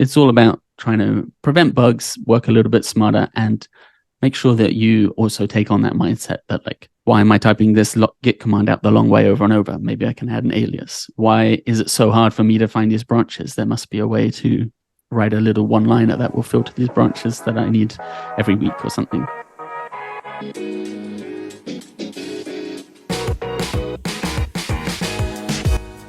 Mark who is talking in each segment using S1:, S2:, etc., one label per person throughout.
S1: it's all about trying to prevent bugs, work a little bit smarter, and make sure that you also take on that mindset that like, why am I typing this git command out the long way over and over? Maybe I can add an alias. Why is it so hard for me to find these branches? There must be a way to write a little one-liner that will filter these branches that I need every week or something.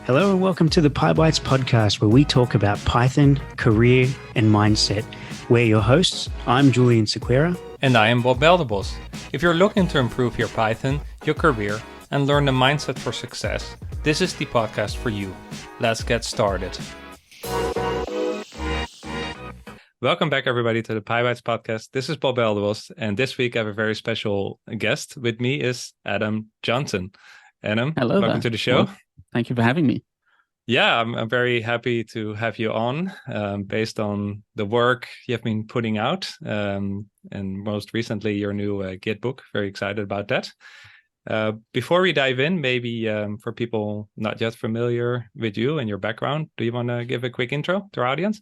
S2: Hello and welcome to the Pybites podcast, where we talk about Python, career, and mindset. We're your hosts. I'm Julian Sequeira.
S3: And I am Bob Beldebos. If you're looking to improve your Python, your career, and learn the mindset for success, this is the podcast for you. Let's get started. Welcome back, everybody, to the Pybites podcast. This is Bob Beldebos, and this week I have a very special guest. With me is Adam Johnson. Adam,
S1: hello,
S3: welcome to the show.
S1: Well, thank you for having me.
S3: Yeah, I'm very happy to have you on based on the work you have been putting out. And most recently, your new Git book. Very excited about that. Before we dive in, maybe for people not yet familiar with you and your background, do you want to give a quick intro to our audience?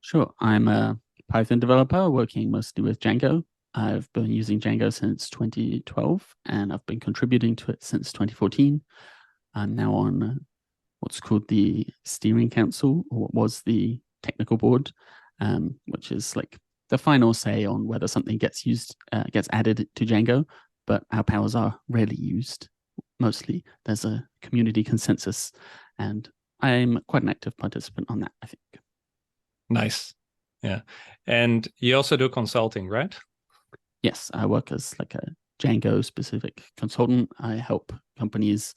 S1: Sure. I'm a Python developer working mostly with Django. I've been using Django since 2012, and I've been contributing to it since 2014. I'm now on what's called the steering council, or what was the technical board, which is like the final say on whether something gets added to Django, but our powers are rarely used. Mostly there's a community consensus, and I'm quite an active participant on that, I think.
S3: Nice. Yeah. And you also do consulting, right?
S1: Yes, I work as like a Django specific consultant. I help companies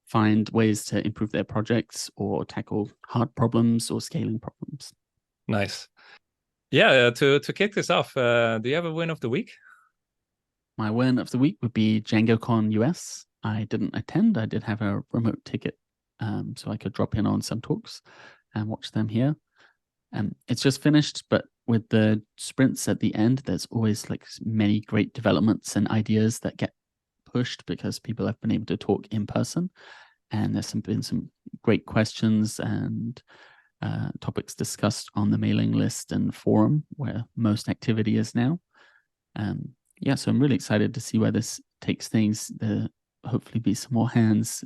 S1: find ways to improve their projects or tackle hard problems or scaling problems.
S3: Nice. Yeah, to kick this off, do you have a win of the week?
S1: My win of the week would be DjangoCon US. I didn't attend. I did have a remote ticket, so I could drop in on some talks and watch them here. It's just finished, but with the sprints at the end, there's always like many great developments and ideas that get pushed because people have been able to talk in person, and there's been some great questions and topics discussed on the mailing list and forum where most activity is now. So I'm really excited to see where this takes things. There hopefully be some more hands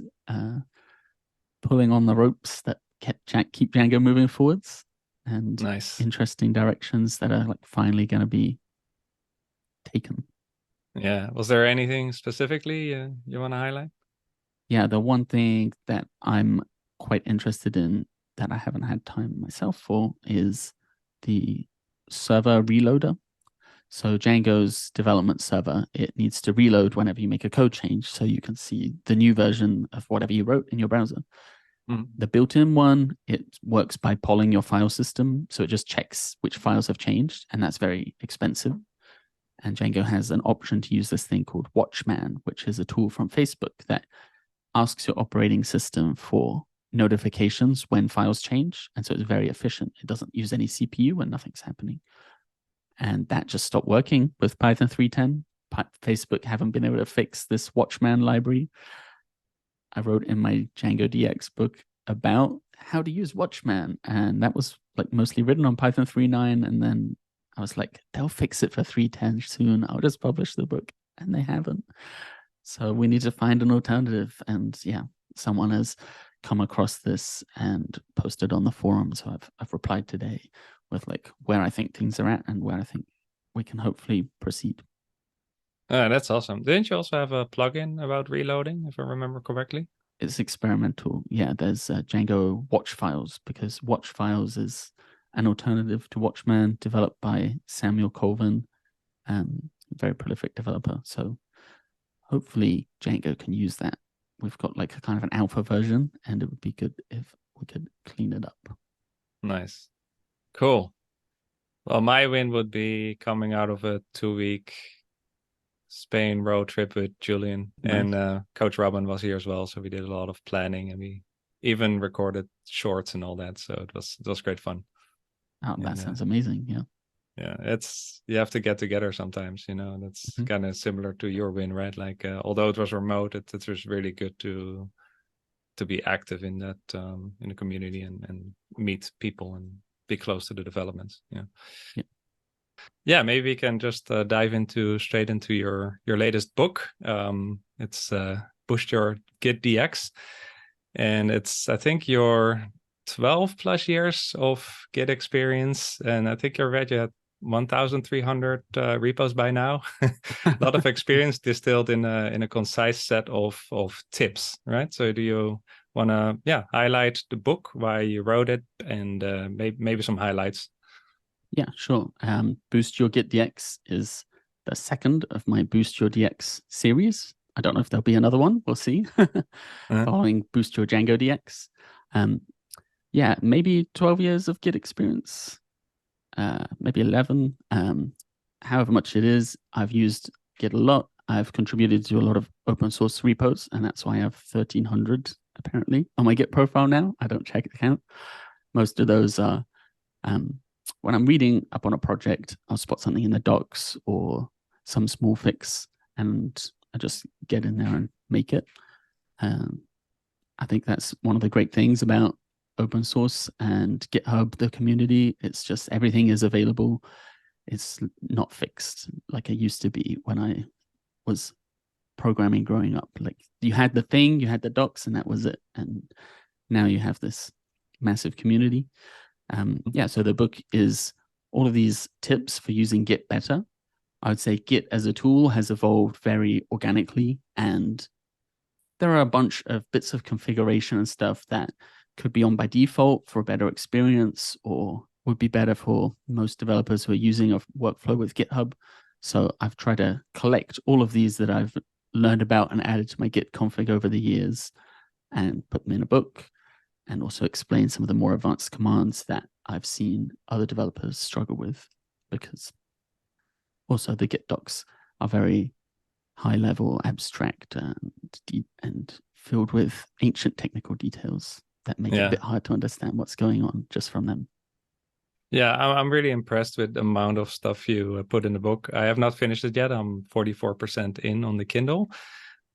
S1: pulling on the ropes that keep Django moving forwards, and
S3: nice,
S1: interesting directions that are like finally going to be taken.
S3: Yeah. Was there anything specifically you want to highlight?
S1: Yeah, the one thing that I'm quite interested in that I haven't had time myself for is the server reloader. So Django's development server, it needs to reload whenever you make a code change, so you can see the new version of whatever you wrote in your browser. The built-in one, it works by polling your file system, so it just checks which files have changed, and that's very expensive. And Django has an option to use this thing called Watchman, which is a tool from Facebook that asks your operating system for notifications when files change, and so it's very efficient. It doesn't use any CPU when nothing's happening. And that just stopped working with Python 3.10. Facebook haven't been able to fix this Watchman library. I wrote in my Django DX book about how to use Watchman, and that was like mostly written on Python 3.9, and then I was like, they'll fix it for 3.10 soon. I'll just publish the book, and they haven't. So we need to find an alternative, and yeah, someone has come across this and posted on the forum, so I've replied today with like where I think things are at and where I think we can hopefully proceed.
S3: That's awesome. Didn't you also have a plugin about reloading, if I remember correctly?
S1: It's experimental. Yeah, there's django-watchfiles, because watchfiles is an alternative to Watchman developed by Samuel Colvin, very prolific developer. So hopefully Django can use that. We've got like a kind of an alpha version, and it would be good if we could clean it up.
S3: Nice. Cool. Well, my win would be coming out of a 2-week Spain road trip with Julian. Nice. And Coach Robin was here as well, so we did a lot of planning, and we even recorded shorts and all that. So it was great fun.
S1: Oh, that sounds amazing.
S3: Yeah, you have to get together sometimes, that's kind of similar to your win, right? Like although it was remote, it was really good to be active in that in the community and meet people and be close to the developments.
S1: Yeah.
S3: Yeah, maybe we can just dive straight into your latest book. It's Boost Your Git DX, and it's, I think, your 12 plus years of Git experience, and I think you already at 1,300 repos by now. A lot of experience distilled in a concise set of tips, right? So do you want to highlight the book, why you wrote it, and maybe some highlights?
S1: Yeah, sure. Boost Your Git DX is the second of my Boost Your DX series. I don't know if there'll be another one. We'll see. Following Boost Your Django DX. Yeah, maybe 12 years of Git experience, maybe 11. However much it is, I've used Git a lot. I've contributed to a lot of open source repos, and that's why I have 1,300 apparently on my Git profile now. I don't check the count. Most of those are when I'm reading up on a project, I'll spot something in the docs or some small fix, and I just get in there and make it. I think that's one of the great things about open source and GitHub, the community. It's just everything is available. It's not fixed like it used to be when I was programming growing up. Like you had the thing, you had the docs, and that was it. And now you have this massive community. So the book is all of these tips for using Git better. I would say Git as a tool has evolved very organically, and there are a bunch of bits of configuration and stuff that could be on by default for a better experience, or would be better for most developers who are using a workflow with GitHub. So I've tried to collect all of these that I've learned about and added to my Git config over the years and put them in a book, and also explain some of the more advanced commands that I've seen other developers struggle with, because also the Git docs are very high level, abstract, and deep, and filled with ancient technical details that make it a bit hard to understand what's going on just from them.
S3: Yeah, I'm really impressed with the amount of stuff you put in the book. I have not finished it yet. I'm 44% in on the Kindle.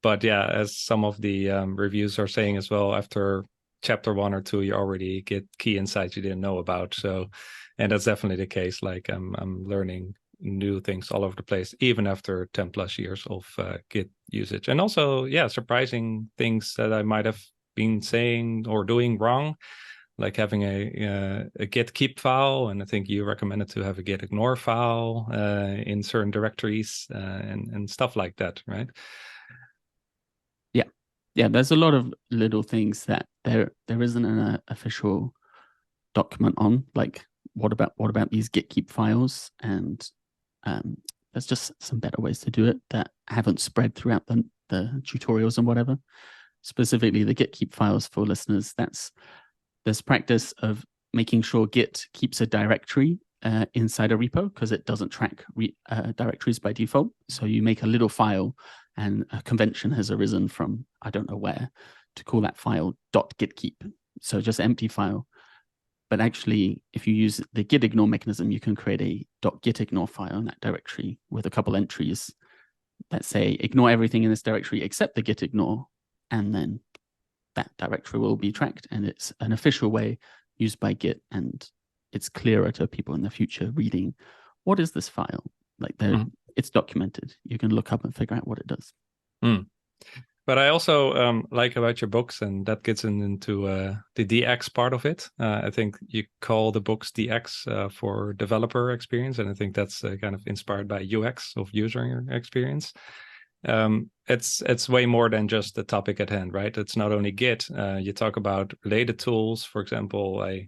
S3: But yeah, as some of the reviews are saying as well, after chapter 1 or 2, you already get key insights you didn't know about. So, and that's definitely the case. Like I'm learning new things all over the place, even after 10 plus years of Git usage. And also, surprising things that I might have been saying or doing wrong, like having a git keep file. And I think you recommended to have a git ignore file in certain directories and stuff like that, right?
S1: Yeah, there's a lot of little things that there isn't an official document on, like what about these git keep files, and there's just some better ways to do it that haven't spread throughout the tutorials and whatever. Specifically the git keep files for listeners, that's this practice of making sure Git keeps a directory inside a repo, because it doesn't track directories by default. So you make a little file, and a convention has arisen from I don't know where to call that file .gitkeep. So just empty file. But actually, if you use the git ignore mechanism, you can create a .gitignore file in that directory with a couple entries that say ignore everything in this directory except the git ignore, and then that directory will be tracked. And it's an official way used by Git, and it's clearer to people in the future reading, what is this file? Like it's documented. You can look up and figure out what it does.
S3: But I also like about your books, and that gets into the DX part of it. I think you call the books DX for developer experience, and I think that's kind of inspired by UX, of user experience. It's way more than just the topic at hand, right? It's not only Git. You talk about related tools. For example,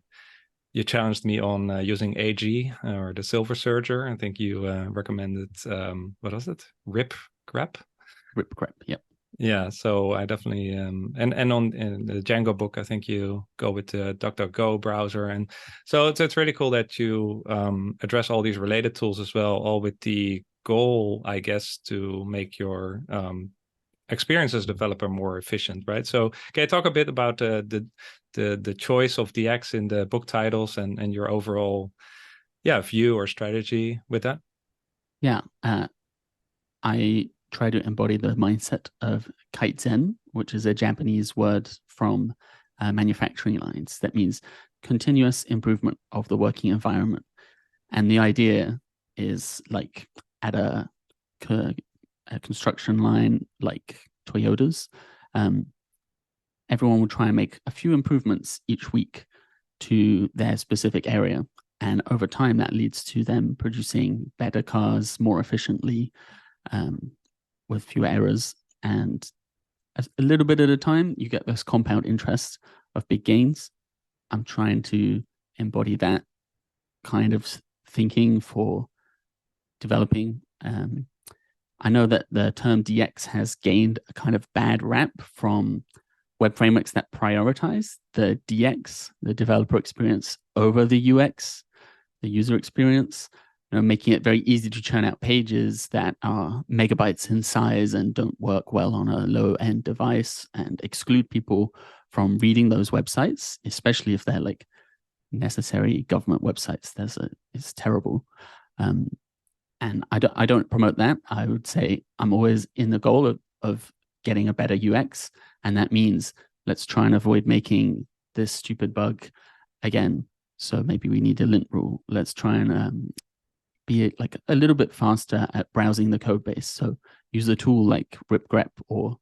S3: you challenged me on using AG or the Silver Surger. I think you recommended what was it? RipGrep.
S1: RipGrep, yep.
S3: Yeah, so I definitely and in the Django book, I think you go with the DuckDuckGo browser, and so it's really cool that you address all these related tools as well, all with the goal, I guess, to make your experience as a developer more efficient, right? So can you talk a bit about the choice of DX in the book titles and your overall view or strategy with that?
S1: Yeah, I try to embody the mindset of kaizen, which is a Japanese word from manufacturing lines. That means continuous improvement of the working environment. And the idea is like at a construction line like Toyota's, everyone will try and make a few improvements each week to their specific area. And over time, that leads to them producing better cars more efficiently, with fewer errors. And a little bit at a time, you get this compound interest of big gains. I'm trying to embody that kind of thinking for developing. I know that the term DX has gained a kind of bad rap from web frameworks that prioritize the DX, the developer experience, over the UX, the user experience, making it very easy to churn out pages that are megabytes in size and don't work well on a low-end device, and exclude people from reading those websites, especially if they're like necessary government websites. It's terrible. And I don't promote that. I would say I'm always in the goal of getting a better UX. And that means let's try and avoid making this stupid bug again. So maybe we need a lint rule. Let's try and be like a little bit faster at browsing the code base. So use a tool like ripgrep or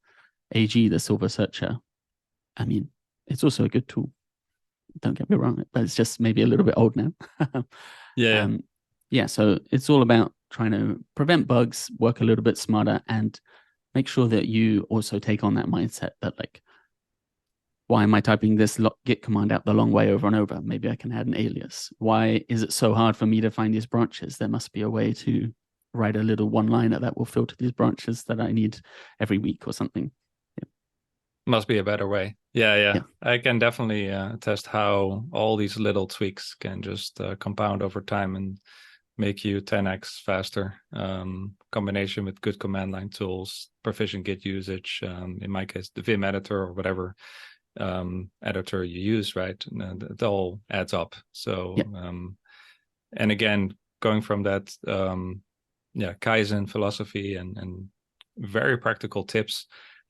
S1: AG, the Silver Searcher. I mean, it's also a good tool. Don't get me wrong, but it's just maybe a little bit old now. Yeah, so it's all about trying to prevent bugs, work a little bit smarter, and make sure that you also take on that mindset that like, why am I typing this git command out the long way over and over? Maybe I can add an alias. Why is it so hard for me to find these branches? There must be a way to write a little one-liner that will filter these branches that I need every week or something. Yeah.
S3: Must be a better way. Yeah. I can definitely attest how all these little tweaks can just compound over time and make you 10x faster. Combination with good command line tools, proficient Git usage, in my case, the Vim editor or whatever editor you use, right? And it all adds up. So, and again, going from that, Kaizen philosophy and very practical tips,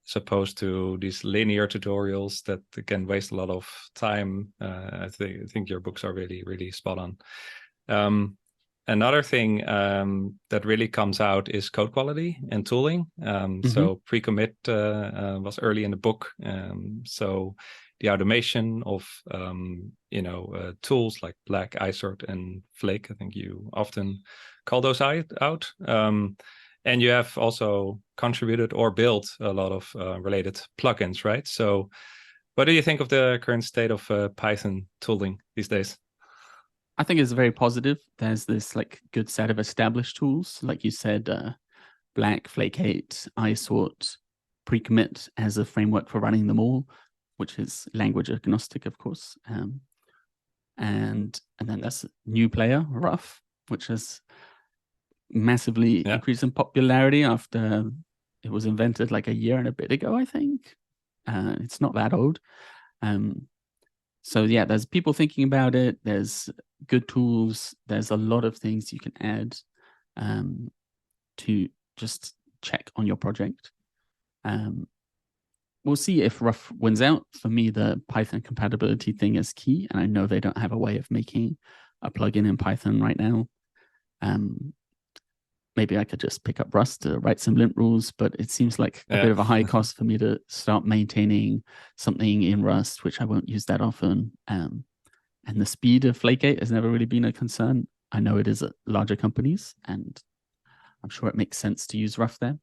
S3: as opposed to these linear tutorials that can waste a lot of time. I think your books are really, really spot on. Another thing that really comes out is code quality and tooling. So pre-commit was early in the book. So the automation of tools like Black, ISORT, and Flake, I think you often call those out. And you have also contributed or built a lot of related plugins, right? So what do you think of the current state of Python tooling these days?
S1: I think it's very positive. There's this like good set of established tools, like you said, Black, Flake 8, ISORT, pre-commit as a framework for running them all, which is language agnostic, of course. And then there's new player, Rough, which has massively increased in popularity after it was invented like a year and a bit ago, I think. It's not that old. So yeah, there's people thinking about it. There's good tools. There's a lot of things you can add to just check on your project. We'll see if Rough wins out. For me, the Python compatibility thing is key, and I know they don't have a way of making a plugin in Python right now. Maybe I could just pick up Rust to write some lint rules, but it seems like a bit of a high cost for me to start maintaining something in Rust, which I won't use that often. And the speed of Flake 8 has never really been a concern. I know it is at larger companies, and I'm sure it makes sense to use Rough there.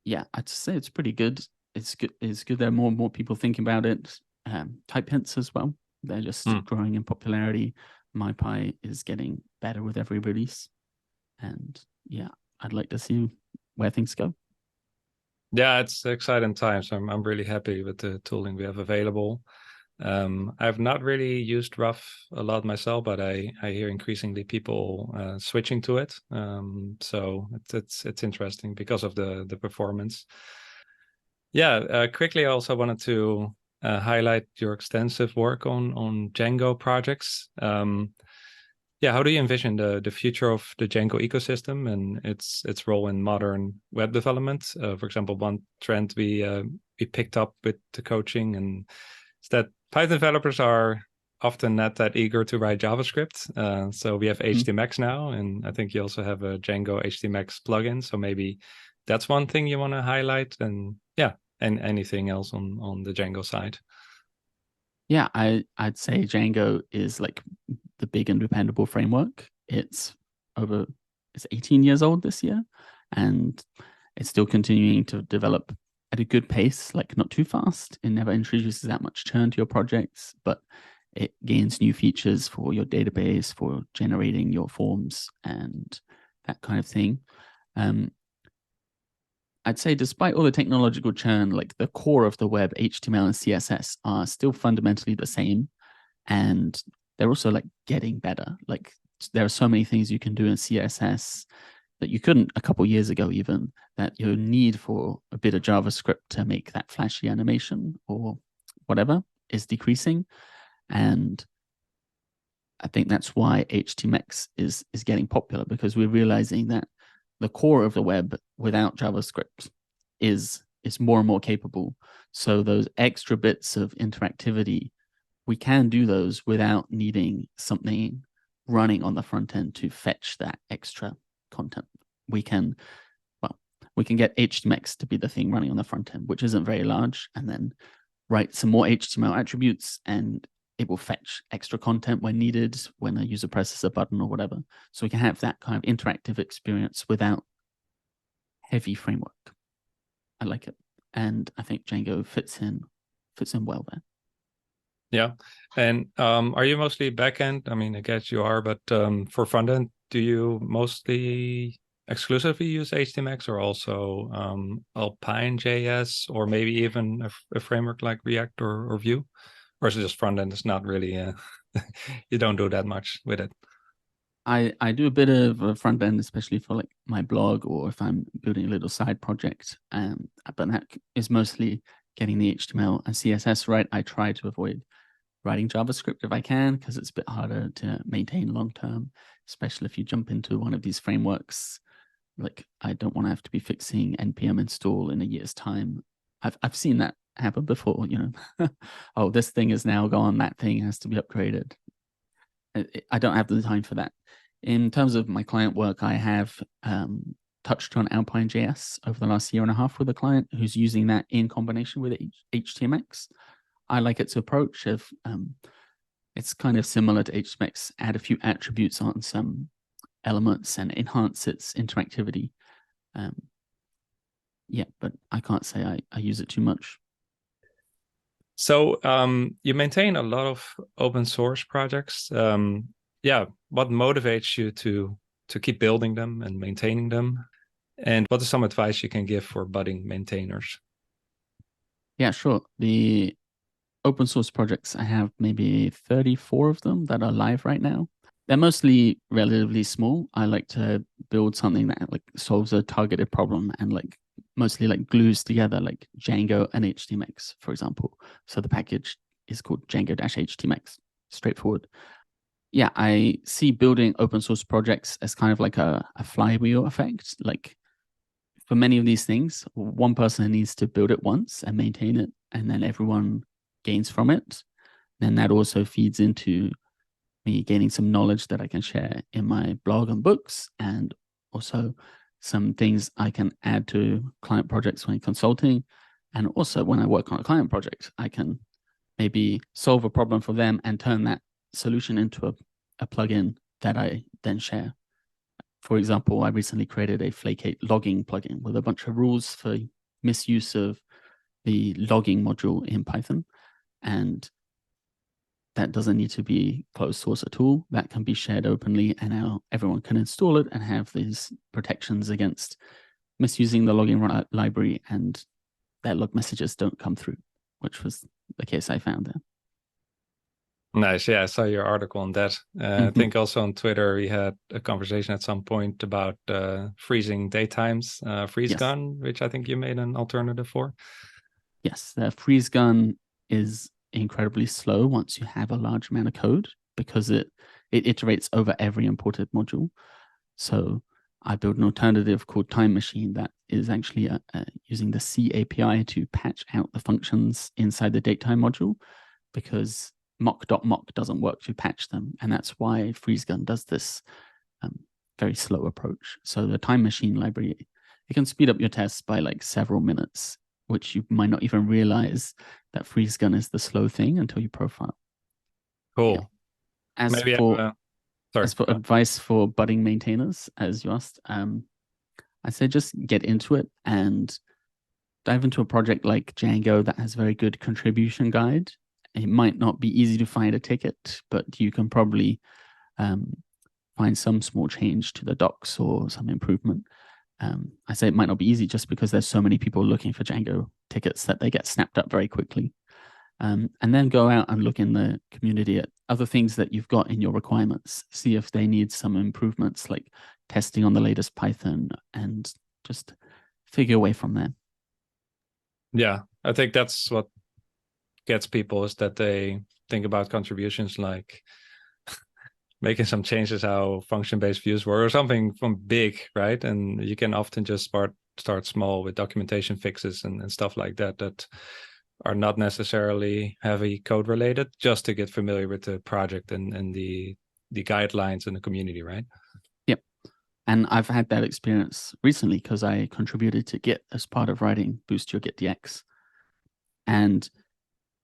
S1: Yeah, I'd say it's pretty good. It's good. There are more and more people thinking about it. Type hints as well. They're just growing in popularity. MyPy is getting better with every release, and yeah, I'd like to see where things go.
S3: Yeah, it's exciting times. I'm really happy with the tooling we have available. I've not really used Rough a lot myself, but I hear increasingly people switching to it. So it's interesting because of the performance. Yeah, quickly, I also wanted to highlight your extensive work on Django projects. How do you envision the future of the Django ecosystem and its role in modern web development? For example, one trend we picked up with the coaching and is that Python developers are often not that eager to write JavaScript. So we have Htmx now, and I think you also have a Django Htmx plugin. So maybe that's one thing you want to highlight, and yeah, and anything else on the Django side.
S1: Yeah, I'd say Django is like the big and dependable framework. It's 18 years old this year, and it's still continuing to develop at a good pace, like not too fast. It never introduces that much churn to your projects, but it gains new features for your database, for generating your forms and that kind of thing. I'd say despite all the technological churn, like the core of the web, HTML and CSS, are still fundamentally the same. And they're also like getting better. Like there are so many things you can do in CSS that you couldn't a couple years ago even, that your need for a bit of JavaScript to make that flashy animation or whatever is decreasing. And I think that's why HTMX is getting popular, because we're realizing that the core of the web without JavaScript is more and more capable. So those extra bits of interactivity, we can do those without needing something running on the front end to fetch that extra content. We can get HTMX to be the thing running on the front end, which isn't very large, and then write some more HTML attributes, and it will fetch extra content when needed, when a user presses a button or whatever. So we can have that kind of interactive experience without heavy framework. I like it. And I think Django fits in well there.
S3: Yeah. And are you mostly backend? I mean, I guess you are, but for frontend, do you mostly exclusively use HTMX, or also Alpine JS, or maybe even a framework like React or Vue? Or is it just frontend? It's not really, you don't do that much with it.
S1: I do a bit of front end, especially for like my blog, or if I'm building a little side project. But that is mostly getting the HTML and CSS right. I try to avoid writing JavaScript if I can, because it's a bit harder to maintain long term, especially if you jump into one of these frameworks. Like I don't want to have to be fixing npm install in a year's time. I've seen that happen before, you know. Oh, this thing is now gone, that thing has to be upgraded. I don't have the time for that. In terms of my client work, I have touched on Alpine JS over the last year and a half with a client who's using that in combination with HTMX. I like its approach of it's kind of similar to HTMX, add a few attributes on some elements and enhance its interactivity. Yeah, but I can't say I use it too much.
S3: So you maintain a lot of open source projects. Yeah, what motivates you to keep building them and maintaining them? And what is some advice you can give for budding maintainers?
S1: Yeah, sure. The open source projects, I have maybe 34 of them that are live right now. They're mostly relatively small. I like to build something that like solves a targeted problem and like mostly like glues together like Django and HTMX, for example. So the package is called Django-Htmx. Straightforward. Yeah, I see building open source projects as kind of like a flywheel effect. Like for many of these things, one person needs to build it once and maintain it, and then everyone gains from it. Then that also feeds into me gaining some knowledge that I can share in my blog and books, and also some things I can add to client projects when consulting. And also when I work on a client project, I can maybe solve a problem for them and turn that solution into a plugin that I then share. For example, I recently created a Flake8 logging plugin with a bunch of rules for misuse of the logging module in Python. And that doesn't need to be closed source at all. That can be shared openly, and now everyone can install it and have these protections against misusing the logging library, and that log messages don't come through, which was the case I found there.
S3: Nice. Yeah, I saw your article on that. I think also on Twitter, we had a conversation at some point about freezing daytimes, Freezegun, yes, which I think you made an alternative for.
S1: Yes, the Freezegun is incredibly slow once you have a large amount of code, because it iterates over every imported module. So I built an alternative called Time Machine that is actually using the C API to patch out the functions inside the datetime module. because mock.mock doesn't work to patch them. And that's why Freezegun does this very slow approach. So the time machine library, it can speed up your tests by like several minutes, which you might not even realize that Freezegun is the slow thing until you profile.
S3: Cool.
S1: Yeah. As
S3: Maybe
S1: for
S3: sorry.
S1: advice for budding maintainers, as you asked, I say just get into it and dive into a project like Django that has very good contribution guide. It might not be easy to find a ticket, but you can probably find some small change to the docs or some improvement. I say it might not be easy just because there's so many people looking for Django tickets that they get snapped up very quickly. And then go out and look in the community at other things that you've got in your requirements. See if they need some improvements, like testing on the latest Python, and just figure away from there.
S3: Yeah, I think that's what gets people, is that they think about contributions like making some changes how function-based views work or something from big, right? And you can often just start small with documentation fixes and stuff like that are not necessarily heavy code related, just to get familiar with the project and the guidelines in the community, right?
S1: Yep. And I've had that experience recently because I contributed to Git as part of writing Boost Your Git DX. And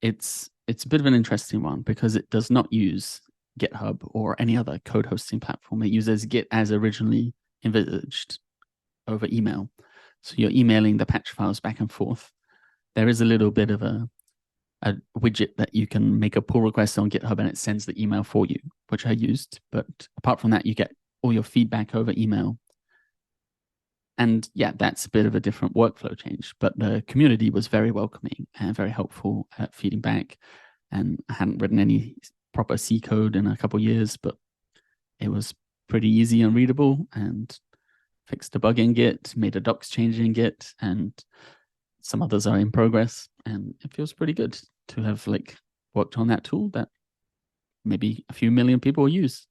S1: it's a bit of an interesting one because it does not use GitHub or any other code hosting platform. It uses Git as originally envisaged over email. So you're emailing the patch files back and forth. There is a little bit of a widget that you can make a pull request on GitHub and it sends the email for you, which I used. But apart from that, you get all your feedback over email. And yeah, that's a bit of a different workflow change. But the community was very welcoming and very helpful at feeding back. And I hadn't written any proper C code in a couple of years, but it was pretty easy and readable, and fixed a bug in Git, made a docs change in Git, and some others are in progress. And it feels pretty good to have like worked on that tool that maybe a few million people use.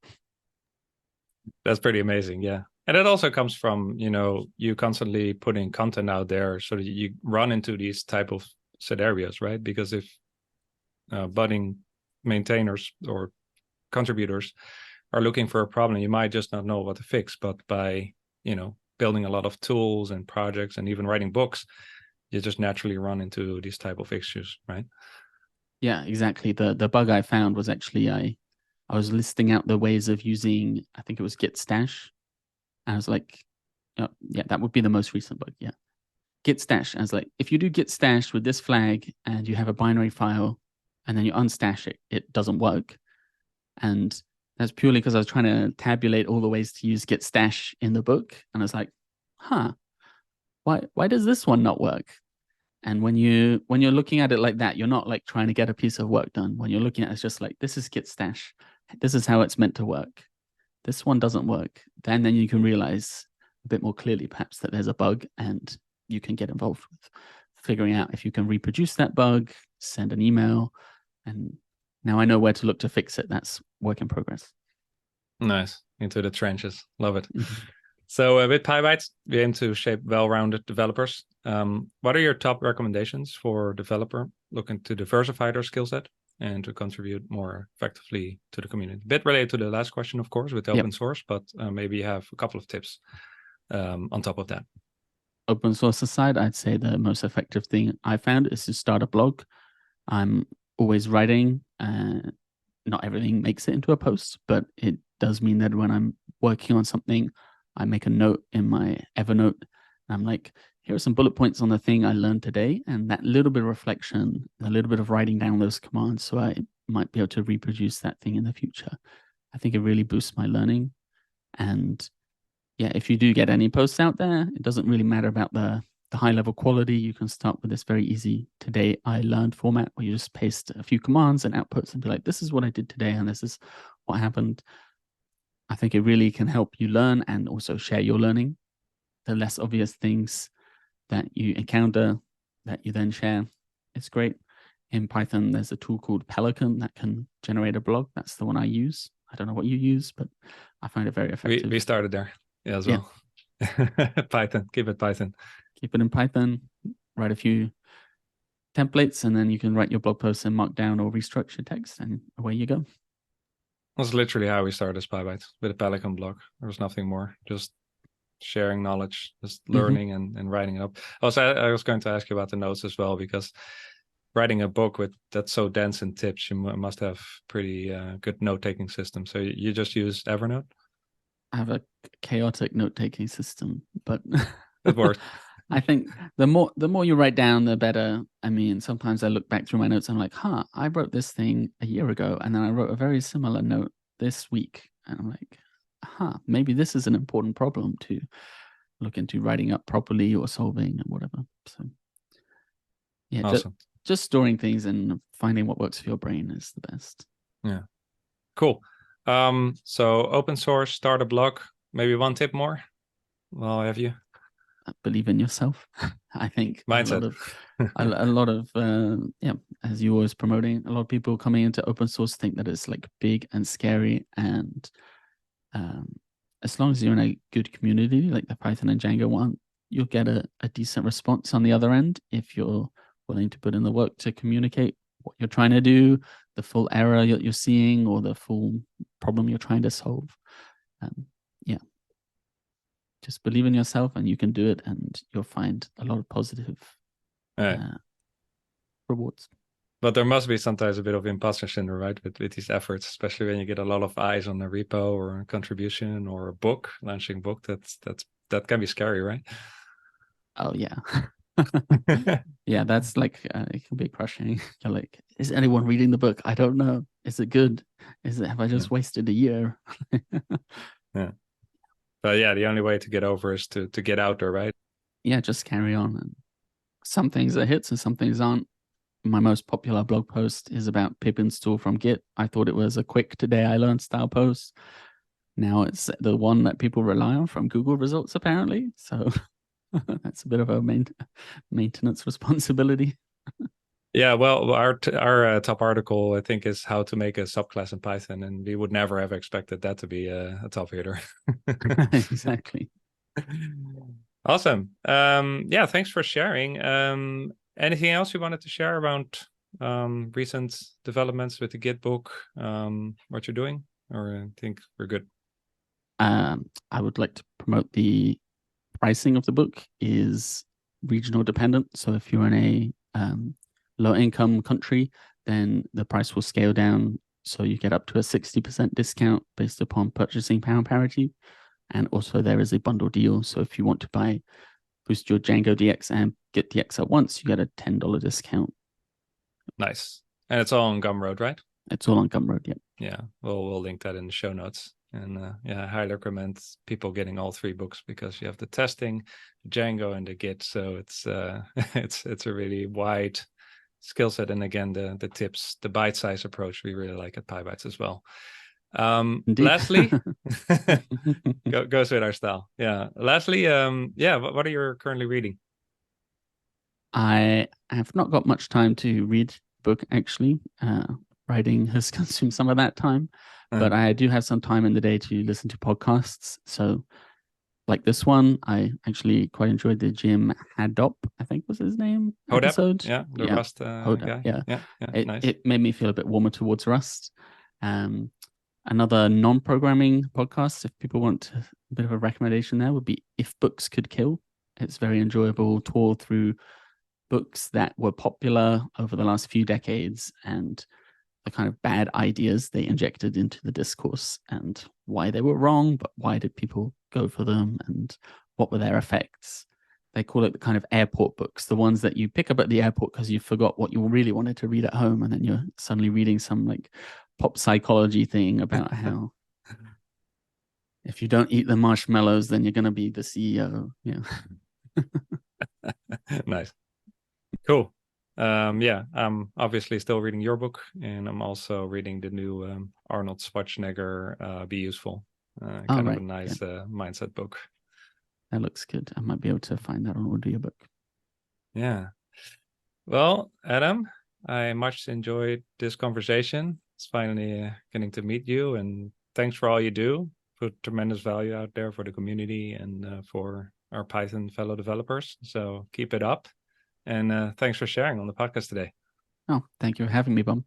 S3: That's pretty amazing. Yeah. And it also comes from, you constantly putting content out there so that you run into these type of scenarios, right? Because if budding maintainers or contributors are looking for a problem, you might just not know what to fix. But by, building a lot of tools and projects and even writing books, you just naturally run into these type of issues, right?
S1: Yeah, exactly. The bug I found was actually I was listing out the ways of using, I think it was Git stash. And I was like, oh, yeah, that would be the most recent bug. Yeah. Git stash. I was like, if you do Git stash with this flag and you have a binary file and then you unstash it, it doesn't work. And that's purely because I was trying to tabulate all the ways to use Git stash in the book. And I was like, why does this one not work? And when you're looking at it like that, you're not like trying to get a piece of work done. When you're looking at it, it's just like, this is Git stash. This is how it's meant to work. This one doesn't work. Then you can realize a bit more clearly perhaps that there's a bug, and you can get involved with figuring out if you can reproduce that bug, send an email, and now I know where to look to fix it. That's work in progress.
S3: Nice. Into the trenches. Love it. So with Pybites, we aim to shape well-rounded developers. What are your top recommendations for developer looking to diversify their skill set and to contribute more effectively to the community? A bit related to the last question, of course, with open source, but maybe you have a couple of tips on top of that.
S1: Open source aside, I'd say the most effective thing I found is to start a blog. I'm always writing. Not everything makes it into a post, but it does mean that when I'm working on something, I make a note in my Evernote. I'm like, here are some bullet points on the thing I learned today. And that little bit of reflection, a little bit of writing down those commands, so I might be able to reproduce that thing in the future. I think it really boosts my learning. And yeah, if you do get any posts out there, it doesn't really matter about the high level quality. You can start with this very easy today I learned format where you just paste a few commands and outputs and be like, this is what I did today and this is what happened. I think it really can help you learn and also share your learning. The less obvious things that you encounter that you then share, it's great. In Python, there's a tool called Pelican that can generate a blog. That's the one I use. I don't know what you use, but I find it very effective.
S3: We started there as well. Python, keep it Python.
S1: Keep it in Python, write a few templates, and then you can write your blog posts in Markdown or restructure text, and away you go.
S3: That's literally how we started as Pybites, with a Pelican blog. There was nothing more, just sharing knowledge, just learning and writing it up. Also, I was going to ask you about the notes as well, because writing a book that's so dense in tips, you must have pretty good note-taking system. So you just use Evernote?
S1: I have a chaotic note-taking system, but
S3: it works.
S1: I think the more you write down, the better. I mean, sometimes I look back through my notes and I'm like, I wrote this thing a year ago, and then I wrote a very similar note this week. And I'm like, maybe this is an important problem to look into writing up properly or solving and whatever. So yeah,
S3: awesome.
S1: Just storing things and finding what works for your brain is the best.
S3: Yeah, cool. So open source, start a blog, maybe one tip more. Well, have you?
S1: Believe in yourself. I think
S3: mindset.
S1: a lot of as you always promoting, a lot of people coming into open source think that it's like big and scary, and as long as you're in a good community like the Python and Django one, you'll get a decent response on the other end if you're willing to put in the work to communicate what you're trying to do, the full error you're seeing, or the full problem you're trying to solve. Just believe in yourself and you can do it, and you'll find a lot of positive rewards.
S3: But there must be sometimes a bit of imposter syndrome, right, with these efforts, especially when you get a lot of eyes on a repo or a contribution or a book, launching book. That can be scary, right?
S1: Oh yeah. Yeah, that's like it can be crushing. You're like, is anyone reading the book? I don't know. Is it good? Have I just wasted a year?
S3: Yeah. But yeah, the only way to get over is to get out there, right?
S1: Yeah, just carry on. And some things are hits and some things aren't. My most popular blog post is about pip install from Git. I thought it was a quick today I learned style post. Now it's the one that people rely on from Google results, apparently. So that's a bit of a maintenance responsibility.
S3: Yeah, well, our top article, I think, is how to make a subclass in Python, and we would never have expected that to be a top hitter.
S1: Exactly.
S3: Awesome. Yeah, thanks for sharing. Anything else you wanted to share around recent developments with the Git book, what you're doing, or I think we're good?
S1: I would like to promote the pricing of the book is regional dependent. So if you're in a low income country, then the price will scale down. So you get up to a 60% discount based upon purchasing pound parity. And also there is a bundle deal. So if you want to boost your Django DX and Git DX at once, you get a $10 discount.
S3: Nice. And it's all on Gumroad, right?
S1: It's all on Gumroad, yeah.
S3: Yeah, we'll link that in the show notes. And yeah, I highly recommend people getting all three books, because you have the testing, Django, and the Git. So it's it's a really wide skill set. And again, the tips, the bite-size approach we really like at Pybites as well. Lastly, goes with our style. Yeah. Lastly, yeah, what are you currently reading?
S1: I have not got much time to read book, actually. Writing has consumed some of that time, but I do have some time in the day to listen to podcasts. So like this one, I actually quite enjoyed the Jim Hadop, I think was his name, episode.
S3: Yeah, the Rust guy. Yeah,
S1: nice. It made me feel a bit warmer towards Rust. Another non-programming podcast, if people want a bit of a recommendation there, would be If Books Could Kill. It's very enjoyable tour through books that were popular over the last few decades and the kind of bad ideas they injected into the discourse and why they were wrong, but why did people go for them and what were their effects. They call it the kind of airport books, the ones that you pick up at the airport because you forgot what you really wanted to read at home, and then you're suddenly reading some like pop psychology thing about how if you don't eat the marshmallows, then you're going to be the CEO. Yeah.
S3: Nice. Cool. Yeah, I'm obviously still reading your book, and I'm also reading the new Arnold Schwarzenegger, Be Useful. Kind of a nice mindset book.
S1: That looks good. I might be able to find that on audiobook.
S3: Yeah. Well, Adam, I much enjoyed this conversation. It's finally getting to meet you, and thanks for all you do. Put tremendous value out there for the community and for our Python fellow developers. So keep it up. And thanks for sharing on the podcast today.
S1: Oh, thank you for having me, Bum.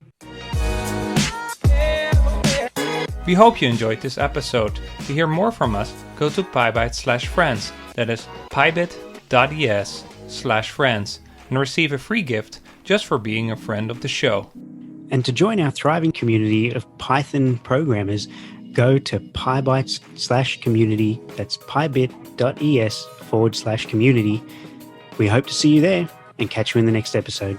S3: We hope you enjoyed this episode. To hear more from us, go to Pybites/friends. That is pybit.es/friends, and receive a free gift just for being a friend of the show.
S2: And to join our thriving community of Python programmers, go to Pybites/community. That's pybit.es/community. We hope to see you there and catch you in the next episode.